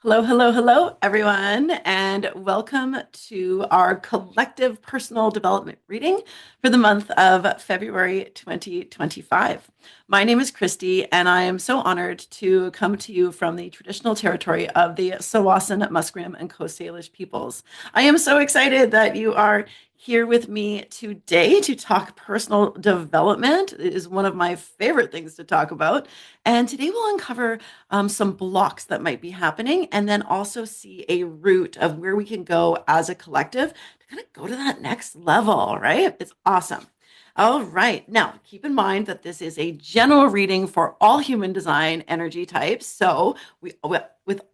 Hello, hello, hello, everyone, and welcome to our collective personal development reading for the month of February 2025. My name is Christy, and I am so honored to come to you from the traditional territory of the Tsawwassen, Musqueam, and Coast Salish peoples. I am so excited that you are here with me today to talk personal development. It is one of my favorite things to talk about. And today we'll uncover some blocks that might be happening, and then also see a route of where we can go as a collective to kind of go to that next level, right? It's awesome. All right. Now, keep in mind that this is a general reading for all human design energy types. So,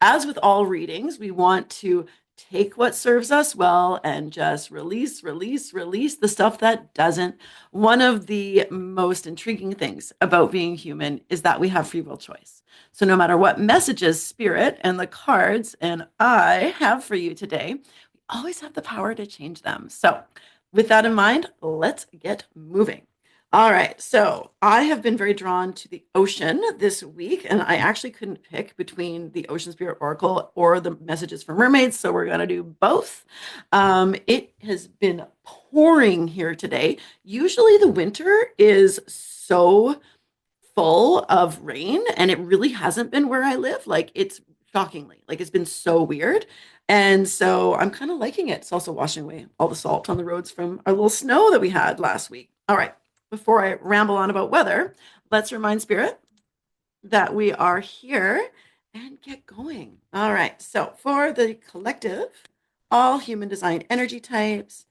as with all readings, we want to take what serves us well and just release the stuff that doesn't. One of the most intriguing things about being human is that we have free will choice. So, no matter what messages Spirit and the cards and I have for you today, we always have the power to change them. So, with that in mind, let's get moving. All right, so I have been very drawn to the ocean this week, and I actually couldn't pick between the Ocean Spirit Oracle or the messages for mermaids, so we're going to do both. It has been pouring here today. Usually, the winter is so full of rain, and it really hasn't been where I live. Like, it's shockingly, like, it's been so weird. And so I'm kind of liking it. It's also washing away all the salt on the roads from our little snow that we had last week. All right, before I ramble on about weather, let's remind Spirit that we are here and get going. All right, so for the collective, all human design energy types,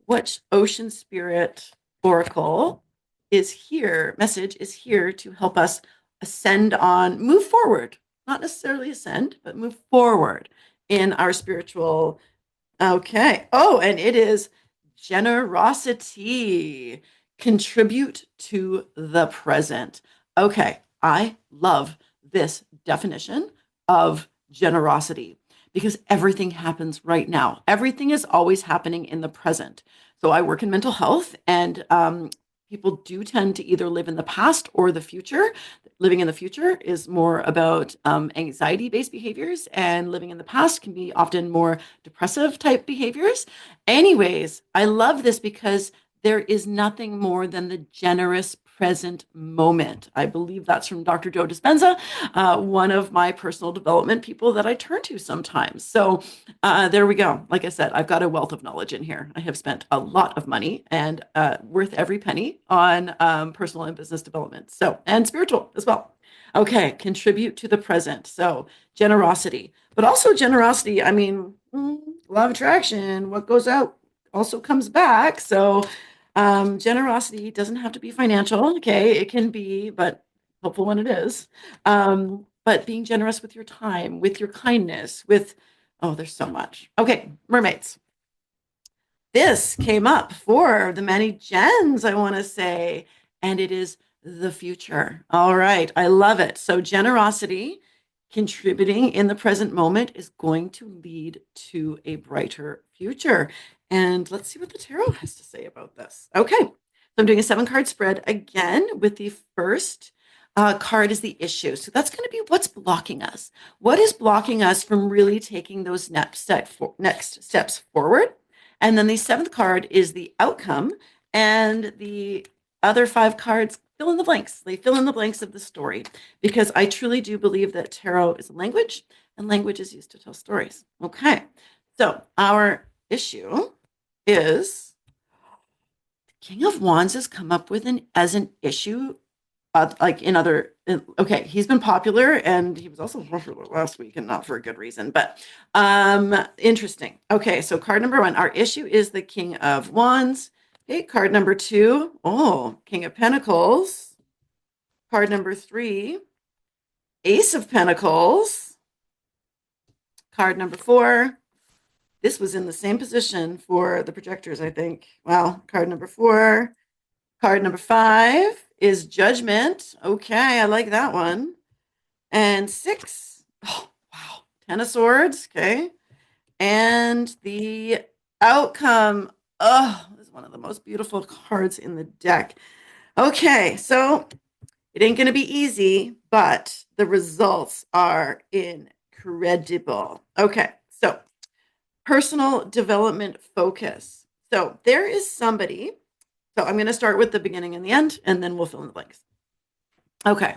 which Ocean Spirit Oracle is here, message is here to help us ascend on, move forward, not necessarily ascend, but move forward in our spiritual. Okay. Oh, and it is generosity. Contribute to the present. Okay. I love this definition of generosity because everything happens right now. Everything is always happening in the present. So I work in mental health, and people do tend to either live in the past or the future. Living in the future is more about anxiety-based behaviors, and living in the past can be often more depressive type behaviors. Anyways, I love this because there is nothing more than the generous present moment. I believe that's from Dr. Joe Dispenza, one of my personal development people that I turn to sometimes. So there we go. Like I said, I've got a wealth of knowledge in here. I have spent a lot of money and worth every penny on personal and business development. So, and spiritual as well. Okay, contribute to the present. So, generosity, but also generosity. I mean, law of attraction, what goes out also comes back. So, generosity doesn't have to be financial. Okay, it can be, but helpful when it is. But being generous with your time, with your kindness, with, oh, there's so much. Okay, mermaids. This came up for the many gens, I want to say, and it is the future. All right, I love it. So, generosity, contributing in the present moment is going to lead to a brighter future. And let's see what the tarot has to say about this. Okay, so I'm doing a 7-card spread again with the first card is the issue. So that's going to be what's blocking us. What is blocking us from really taking those next steps forward? And then the 7th card is the outcome. And the other 5 cards fill in the blanks. They fill in the blanks of the story because I truly do believe that tarot is a language and language is used to tell stories. Okay. So our issue is the King of Wands has come up with as an issue, like in other. Okay, he's been popular and he was also popular last week and not for a good reason, but interesting. Okay, so card number 1, our issue is the King of Wands. Okay, card number 2, oh, King of Pentacles. Card number 3, Ace of Pentacles. Card number 4, this was in the same position for the projectors, I think. Wow, card number 4. Card number 5 is Judgment. Okay, I like that one. And 6, oh, wow, 10 of Swords. Okay. And the outcome, oh, is one of the most beautiful cards in the deck. Okay, so it ain't going to be easy, but the results are incredible. Incredible. Okay, so personal development focus. So there is somebody. So I'm going to start with the beginning and the end, and then we'll fill in the blanks. Okay,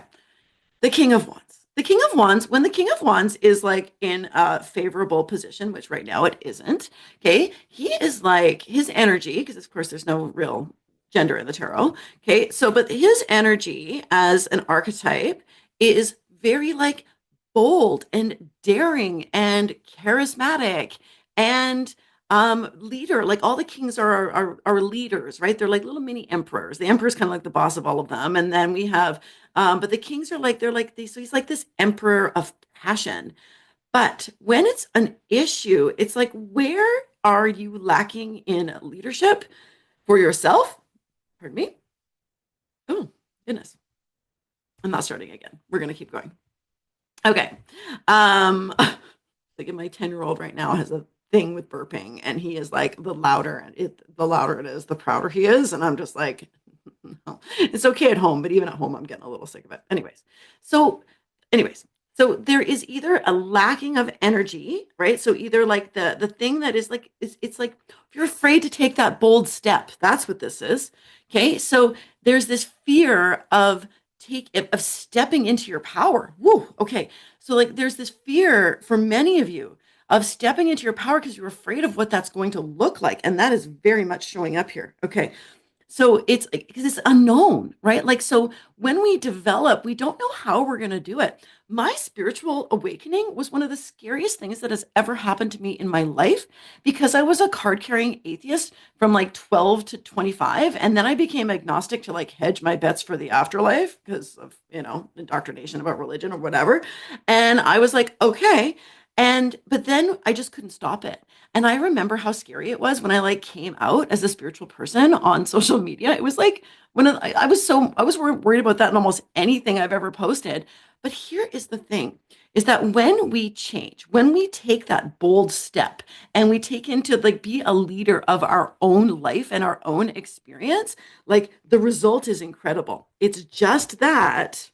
the King of Wands. The King of Wands, when the King of Wands is like in a favorable position, which right now it isn't, okay, he is like his energy, because of course there's no real gender in the tarot, okay, so but his energy as an archetype is very like bold and daring and charismatic and leader. Like all the kings are leaders, right? They're like little mini emperors. The emperor is kind of like the boss of all of them, and then we have but the kings are like, they're like these, so he's like this emperor of passion. But when it's an issue, it's like, where are you lacking in leadership for yourself? Pardon me. Oh, goodness. I'm not starting again. We're going to keep going. Okay. Like my 10-year-old right now has a thing with burping, and he is like, the louder it is, the prouder he is. And I'm just like, no, it's okay at home, but even at home, I'm getting a little sick of it. So, anyways, so there is either a lacking of energy, right? So either like the thing that is like it's like if you're afraid to take that bold step, that's what this is. Okay, so there's this fear of stepping into your power. Woo. Okay, so like there's this fear for many of you of stepping into your power because you're afraid of what that's going to look like, and that is very much showing up here. Okay, so it's because it's unknown, right? Like, so when we develop, we don't know how we're going to do it. My spiritual awakening was one of the scariest things that has ever happened to me in my life because I was a card carrying atheist from like 12 to 25. And then I became agnostic to like hedge my bets for the afterlife because of, indoctrination about religion or whatever. And I was like, okay. But then I just couldn't stop it. And I remember how scary it was when I like came out as a spiritual person on social media. It was like I was worried about that in almost anything I've ever posted. But here is the thing is that when we change, when we take that bold step and we take into like be a leader of our own life and our own experience, like the result is incredible. It's just that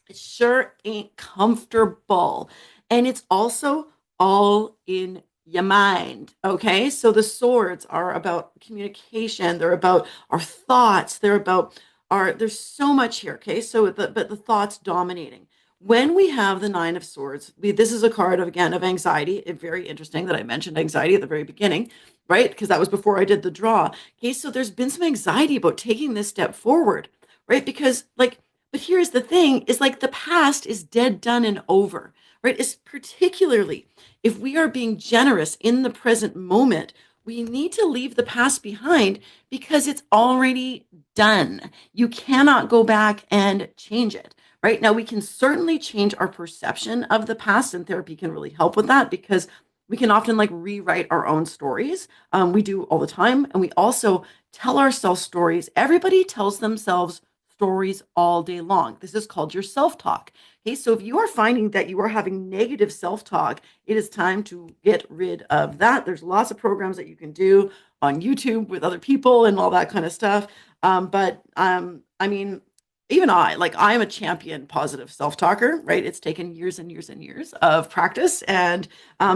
it sure ain't comfortable. And it's also all in your mind. Okay. So the swords are about communication, they're about our thoughts, there's so much here. Okay. But the thoughts dominating. When we have the Nine of Swords, this is a card of, again, of anxiety. It's very interesting that I mentioned anxiety at the very beginning, right? Because that was before I did the draw. Okay. So there's been some anxiety about taking this step forward, right? Because, like, but here's the thing is like the past is dead, done, and over, right? It's particularly if we are being generous in the present moment, we need to leave the past behind because it's already done. You cannot go back and change it. Right now, we can certainly change our perception of the past, and therapy can really help with that because we can often like rewrite our own stories. We do all the time, and we also tell ourselves stories. Everybody tells themselves stories all day long. This is called your self talk. Okay, so if you are finding that you are having negative self talk, it is time to get rid of that. There's lots of programs that you can do on YouTube with other people and all that kind of stuff. I mean, even I am a champion positive self talker, right? It's taken years and years and years of practice and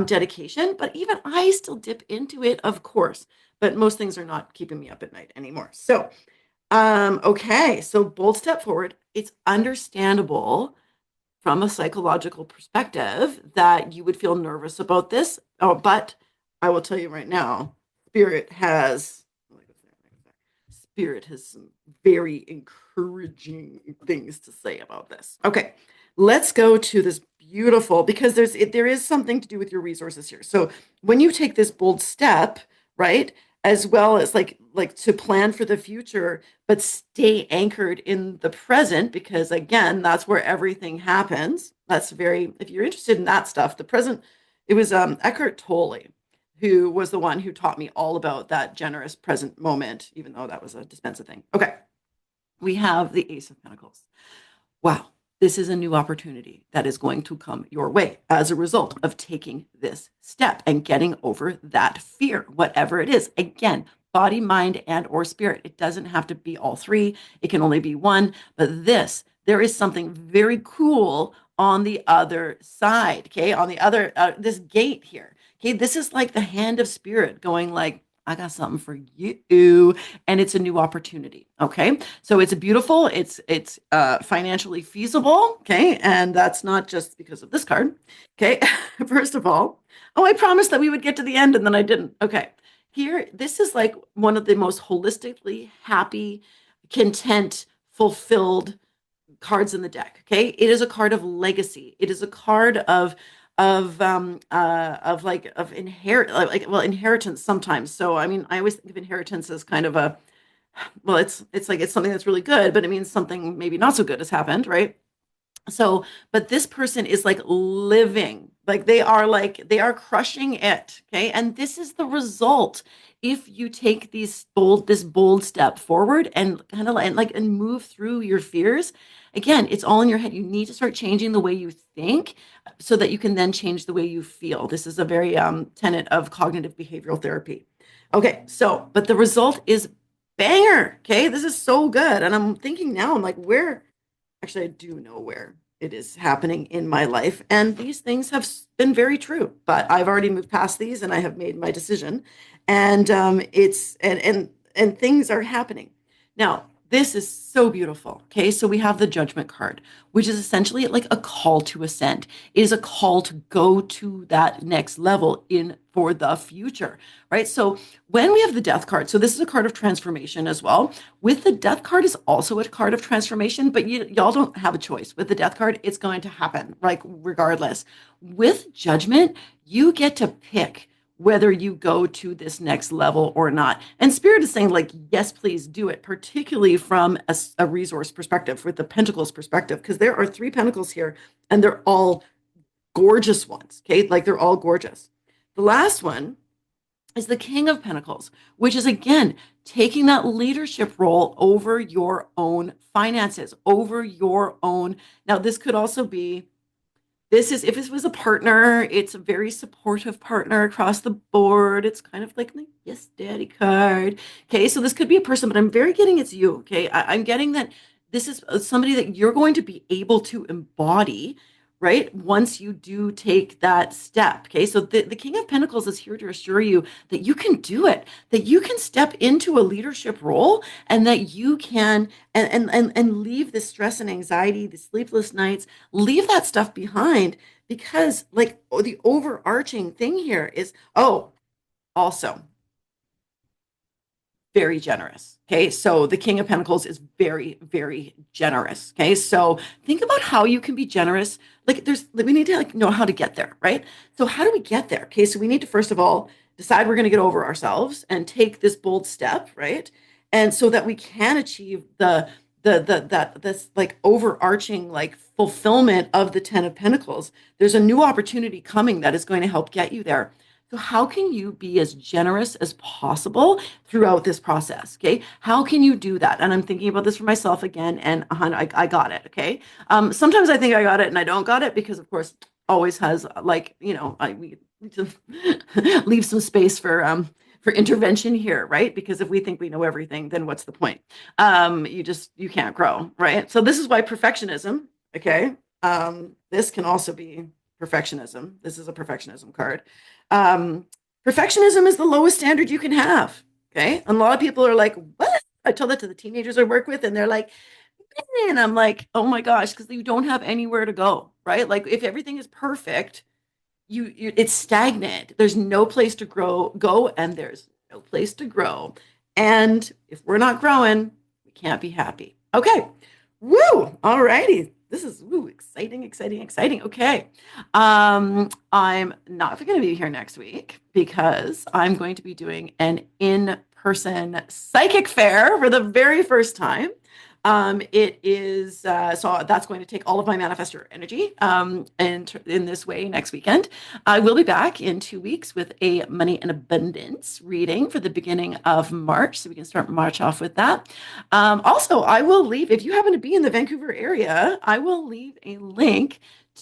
dedication, but even I still dip into it, of course. But most things are not keeping me up at night anymore. So, okay, so bold step forward. It's understandable from a psychological perspective that you would feel nervous about this. Oh, but I will tell you right now, Spirit has some very encouraging things to say about this. Okay, let's go to this beautiful because there is something to do with your resources here. So when you take this bold step, right, as well as like to plan for the future, but stay anchored in the present because again, that's where everything happens. That's very if you're interested in that stuff, the present. It was Eckhart Tolle who was the one who taught me all about that generous present moment, even though that was a Dispenza thing. Okay, we have the Ace of Pentacles. Wow, this is a new opportunity that is going to come your way as a result of taking this step and getting over that fear, whatever it is. Again, body, mind, and or spirit. It doesn't have to be all three. It can only be one. But there is something very cool on the other side. Okay. On the other, this gate here. Okay. This is like the hand of spirit going like, I got something for you, and it's a new opportunity. Okay. So it's beautiful. It's financially feasible. Okay. And that's not just because of this card. Okay. First of all, oh, I promised that we would get to the end and then I didn't. Okay. Here, this is like one of the most holistically happy, content, fulfilled cards in the deck. Okay, it is a card of legacy. It is a card of like of inherit like well inheritance sometimes. So I mean, I always think of inheritance as kind of a well, it's like it's something that's really good, but it means something maybe not so good has happened, right? So, but this person is living, like they are crushing it. Okay. And this is the result if you take this bold step forward and kind of and move through your fears. Again, it's all in your head. You need to start changing the way you think so that you can then change the way you feel. This is a very tenet of cognitive behavioral therapy. Okay. So, but the result is banger. Okay. This is so good. And I'm thinking now, I'm like, where? Actually, I do know where it is happening in my life. And these things have been very true, but I've already moved past these and I have made my decision. And it's and things are happening. Now, this is so beautiful. Okay, so we have the judgment card, which is essentially like a call to ascend. It is a call to go to that next level in for the future, right? So when we have the death card, so this is a card of transformation as well. With the death card is also a card of transformation, but y'all don't have a choice. With the death card, it's going to happen, like regardless. With judgment, you get to pick whether you go to this next level or not. And Spirit is saying, like, yes, please do it, particularly from a resource perspective, with the Pentacles perspective, because there are three Pentacles here and they're all gorgeous ones. Okay. Like they're all gorgeous. The last one is the King of Pentacles, which is again taking that leadership role over your own finances, over your own. Now, this could also be this is if it was a partner, it's a very supportive partner across the board. It's kind of like the yes, daddy card. Okay, so this could be a person, but I'm very getting it's you. Okay, I'm getting that this is somebody that you're going to be able to embody, right? Once you do take that step. Okay, so the King of Pentacles is here to assure you that you can do it, that you can step into a leadership role and that you can and leave the stress and anxiety, the sleepless nights, leave that stuff behind because like the overarching thing here is also very generous. Okay. So the King of Pentacles is very, very generous. Okay. So think about how you can be generous. We need to know how to get there, right? So how do we get there? Okay. So we need to, first of all, decide we're going to get over ourselves and take this bold step, right? And so that we can achieve this like overarching like fulfillment of the 10 of Pentacles. There's a new opportunity coming that is going to help get you there. So how can you be as generous as possible throughout this process? Okay. How can you do that? And I'm thinking about this for myself again, and I got it. Okay. Sometimes I think I got it and I don't got it because, of course, always has we need to leave some space for intervention here, right? Because if we think we know everything, then what's the point? You can't grow, right? So this is why perfectionism, okay? This can also be perfectionism. This is a perfectionism card. Um, Perfectionism is the lowest standard you can have, okay? And a lot of people are like, what? I told that to the teenagers I work with, and they're like, and I'm like, oh my gosh, because you don't have anywhere to go, right? Like if everything is perfect, it's stagnant. There's no place to go, and there's no place to grow. And if we're not growing, we can't be happy. Okay. Woo. All righty. This is exciting, exciting, exciting. Okay. I'm not going to be here next week because I'm going to be doing an in-person psychic fair for the very first time. It is so that's going to take all of my manifestor energy in this way next weekend. I will be back in 2 weeks with a money and abundance reading for the beginning of March, so we can start March off with that. Also, I will leave if you happen to be in the Vancouver area. I will leave a link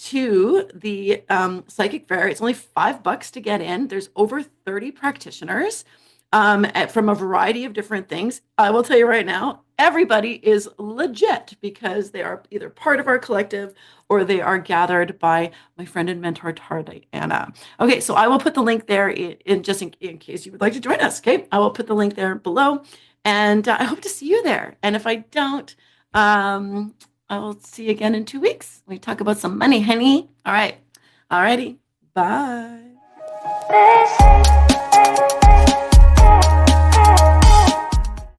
to the psychic fair. It's only $5 to get in. There's over 30 practitioners. from a variety of different things. I will tell you right now, everybody is legit because they are either part of our collective or they are gathered by my friend and mentor, Tara Anna. Okay, so I will put the link there in just in case you would like to join us. Okay, I will put the link there below, and I hope to see you there. And if I don't, I will see you again in 2 weeks. We talk about some money, honey. All right, all righty, bye.